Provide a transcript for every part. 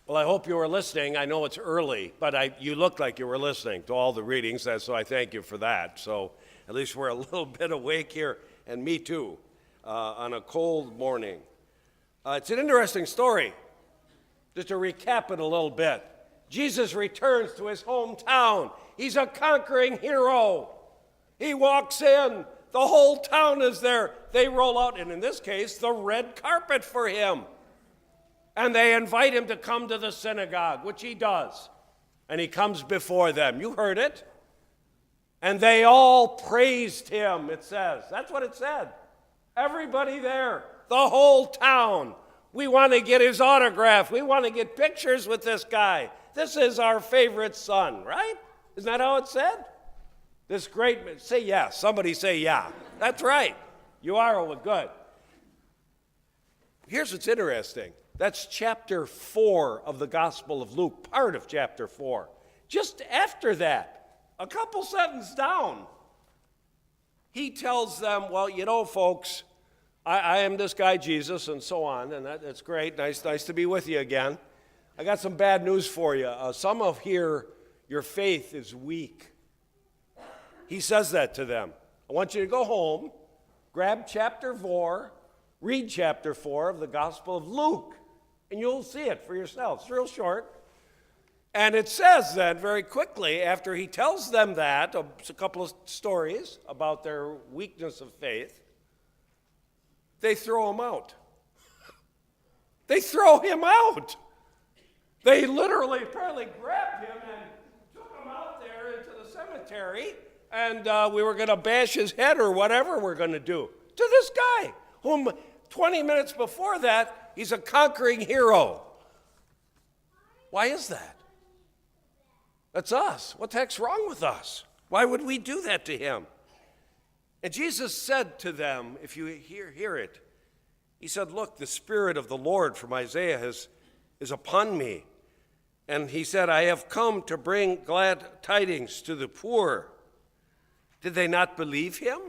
Well, I hope you were listening. I know it's early, but you looked like you were listening to all the readings, so I thank you for that. So at least we're a little bit awake here, and me too, on a cold morning. It's an interesting story. Just to recap it a little bit. Jesus returns to his hometown. He's a conquering hero. He walks in. The whole town is there. They roll out, and in this case, the red carpet for him. And they invite him to come to the synagogue, which he does. And he comes before them. You heard it. And they all praised him, it says. That's what it said. Everybody there, the whole town. We want to get his autograph. We want to get pictures with this guy. This is our favorite son, right? Isn't that how it said? This great, say yeah. Somebody say yeah. That's right. You are good. Here's what's interesting. That's chapter 4 of the Gospel of Luke, part of chapter 4. Just after that, a couple sentences down, he tells them, well, you know, folks, I am this guy Jesus and so on, and that's great. Nice to be with you again. I got some bad news for you. Some of here, your faith is weak. He says that to them. I want you to go home, grab chapter 4, read chapter 4 of the Gospel of Luke, and you'll see it for yourselves. It's real short. And it says then very quickly, after he tells them that, a couple of stories about their weakness of faith, they throw him out. They throw him out. They literally apparently grabbed him and took him out there into the cemetery, and we were going to bash his head or whatever we're going to do to this guy, whom 20 minutes before that, he's a conquering hero. Why is that? That's us. What the heck's wrong with us? Why would we do that to him? And Jesus said to them, if you hear it, he said, look, the Spirit of the Lord from Isaiah is upon me. And he said, I have come to bring glad tidings to the poor. Did they not believe him?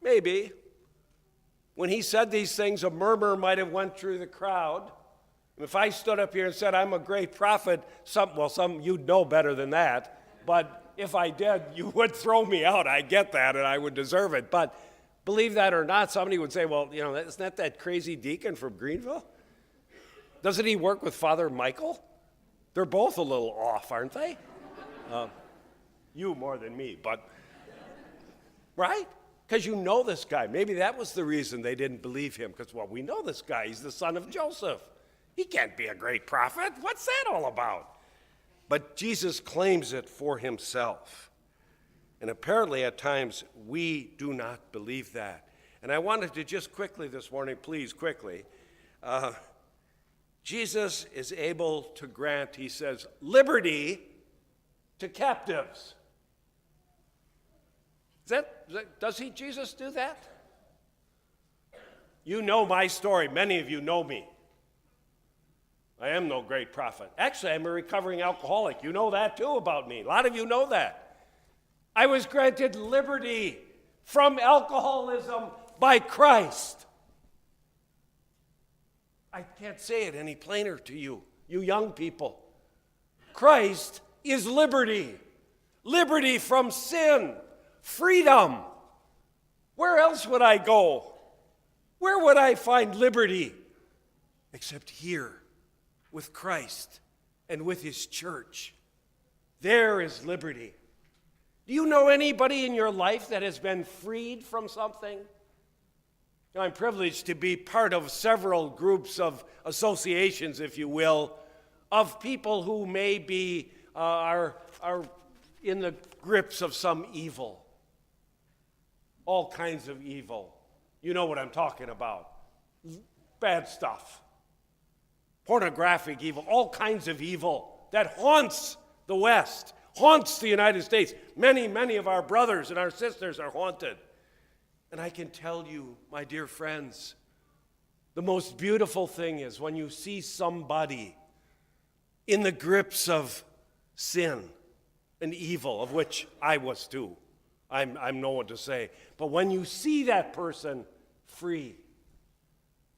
Maybe. When he said these things, a murmur might have went through the crowd. If I stood up here and said, I'm a great prophet, some you'd know better than that. But if I did, you would throw me out. I get that, and I would deserve it. But believe that or not, somebody would say, well, you know, isn't that crazy deacon from Greenville? Doesn't he work with Father Michael? They're both a little off, aren't they? You more than me, but, right? Because you know this guy. Maybe that was the reason they didn't believe him, because, well, we know this guy. He's the son of Joseph. He can't be a great prophet. What's that all about? But Jesus claims it for himself. And apparently at times we do not believe that. And I wanted to just quickly this morning, please, quickly. Jesus is able to grant, he says, liberty to captives. Does Jesus do that? You know my story. Many of you know me. I am no great prophet. Actually, I'm a recovering alcoholic. You know that too about me. A lot of you know that. I was granted liberty from alcoholism by Christ. I can't say it any plainer to you, you young people. Christ is liberty. Liberty from sin. Freedom. Where else would I go? Where would I find liberty? Except here with Christ and with his church. There is liberty. Do you know anybody in your life that has been freed from something? I'm privileged to be part of several groups of associations, if you will, of people who may be are in the grips of some evil. All kinds of evil. You know what I'm talking about. Bad stuff. Pornographic evil, all kinds of evil that haunts the West, haunts the United States. Many of our brothers and our sisters are haunted. And I can tell you, my dear friends, the most beautiful thing is when you see somebody in the grips of sin and evil, of which I was too. I'm no one to say. But when you see that person free,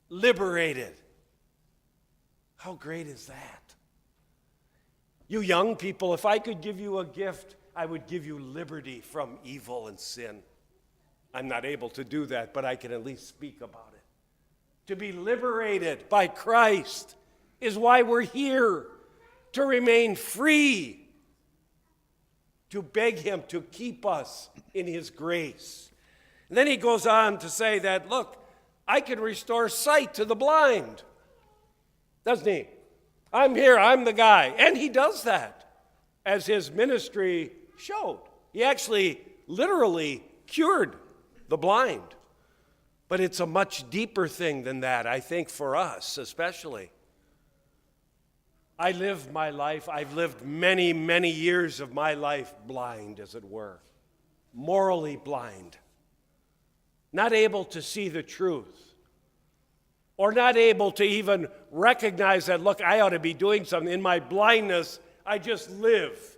liberated, How great is that? You young people, if I could give you a gift, I would give you liberty from evil and sin. I'm not able to do that, but I can at least speak about it. To be liberated by Christ is why we're here, to remain free, to beg him to keep us in his grace. And then he goes on to say that, look, I can restore sight to the blind. Doesn't he? I'm here, I'm the guy. And he does that, as his ministry showed. He actually literally cured the blind. But it's a much deeper thing than that, I think, for us especially. I live my life, I've lived many, many years of my life blind, as it were. Morally blind. Not able to see the truth. Or not able to even recognize that, look, I ought to be doing something. In my blindness, I just live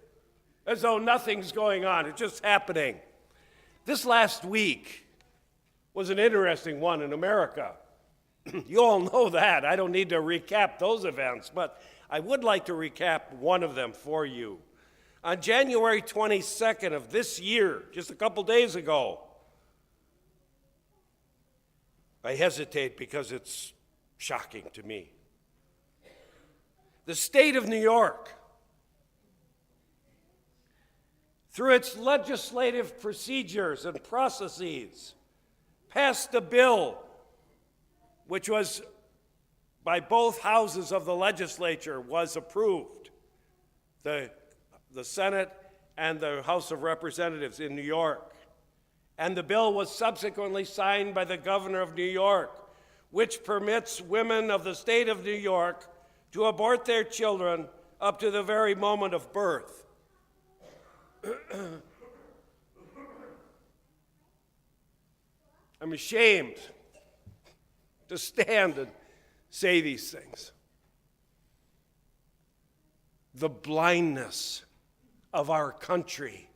as though nothing's going on. It's just happening. This last week was an interesting one in America. You all know that. I don't need to recap those events, but I would like to recap one of them for you. On January 22nd of this year, just a couple days ago, I hesitate because it's shocking to me. The state of New York, through its legislative procedures and processes, passed a bill which was, by both houses of the legislature, was approved. The Senate and the House of Representatives in New York. And the bill was subsequently signed by the governor of New York, which permits women of the state of New York to abort their children up to the very moment of birth. I'm ashamed to stand and say these things. The blindness of our country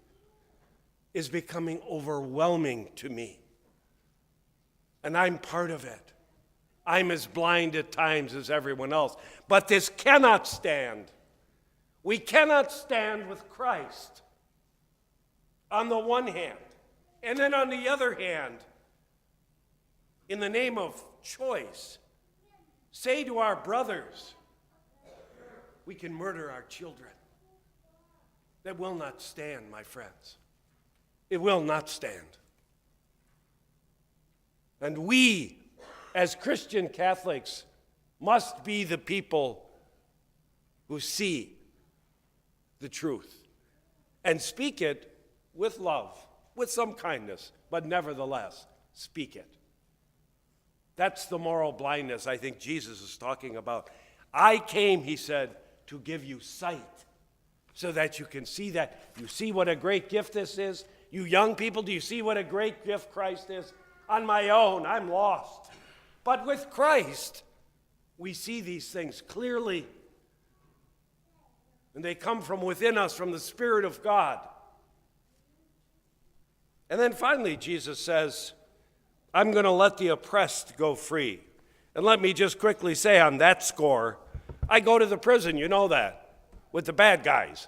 is becoming overwhelming to me. And I'm part of it. I'm as blind at times as everyone else. But this cannot stand. We cannot stand with Christ on the one hand. And then on the other hand, in the name of choice, say to our brothers, we can murder our children. That will not stand, my friends. It will not stand. And we, as Christian Catholics, must be the people who see the truth and speak it with love, with some kindness, but nevertheless, speak it. That's the moral blindness I think Jesus is talking about. I came, he said, to give you sight so that you can see that. You see what a great gift this is? You young people, do you see what a great gift Christ is? On my own, I'm lost. But with Christ, we see these things clearly. And they come from within us, from the Spirit of God. And then finally, Jesus says, I'm going to let the oppressed go free. And let me just quickly say on that score, I go to the prison, you know that, with the bad guys.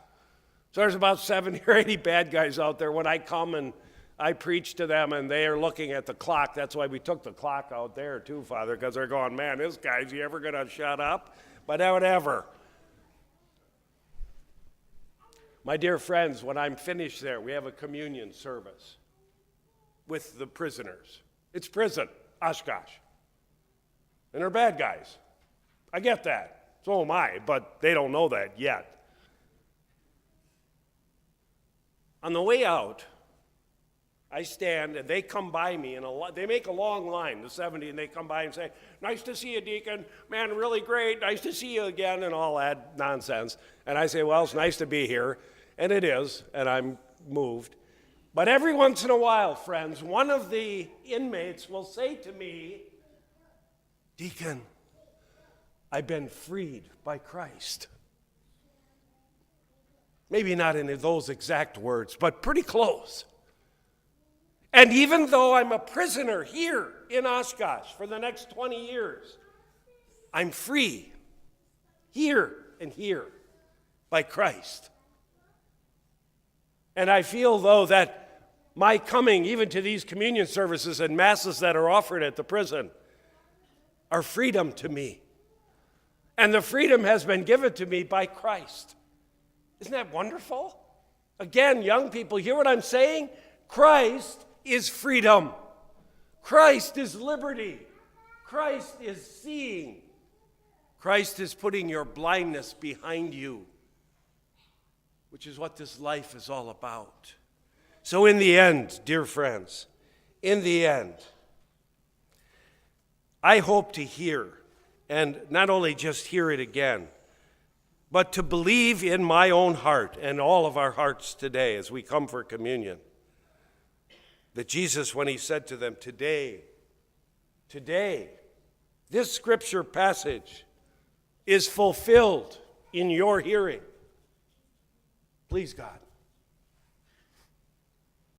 So there's about 70 or 80 bad guys out there. When I come and I preach to them and they are looking at the clock, that's why we took the clock out there too, Father, because they're going, man, this guy's, he ever going to shut up? But whatever. My dear friends, when I'm finished there, we have a communion service with the prisoners. It's prison, Oshkosh. And they're bad guys. I get that. So am I, but they don't know that yet. On the way out, I stand and they come by me and they make a long line, the 70, and they come by and say, nice to see you, Deacon. Man, really great. Nice to see you again, and all that nonsense. And I say, well, it's nice to be here. And it is, and I'm moved. But every once in a while, friends, one of the inmates will say to me, Deacon, I've been freed by Christ. Maybe not in those exact words, but pretty close. And even though I'm a prisoner here in Oshkosh for the next 20 years, I'm free here and here by Christ. And I feel, though, that my coming even to these communion services and masses that are offered at the prison are freedom to me. And the freedom has been given to me by Christ. Isn't that wonderful? Again, young people, hear what I'm saying? Christ is freedom. Christ is liberty. Christ is seeing. Christ is putting your blindness behind you, which is what this life is all about. So in the end, dear friends, in the end, I hope to hear, and not only just hear it again, but to believe in my own heart and all of our hearts today as we come for communion, that Jesus, when he said to them, today, this scripture passage is fulfilled in your hearing. Please, God,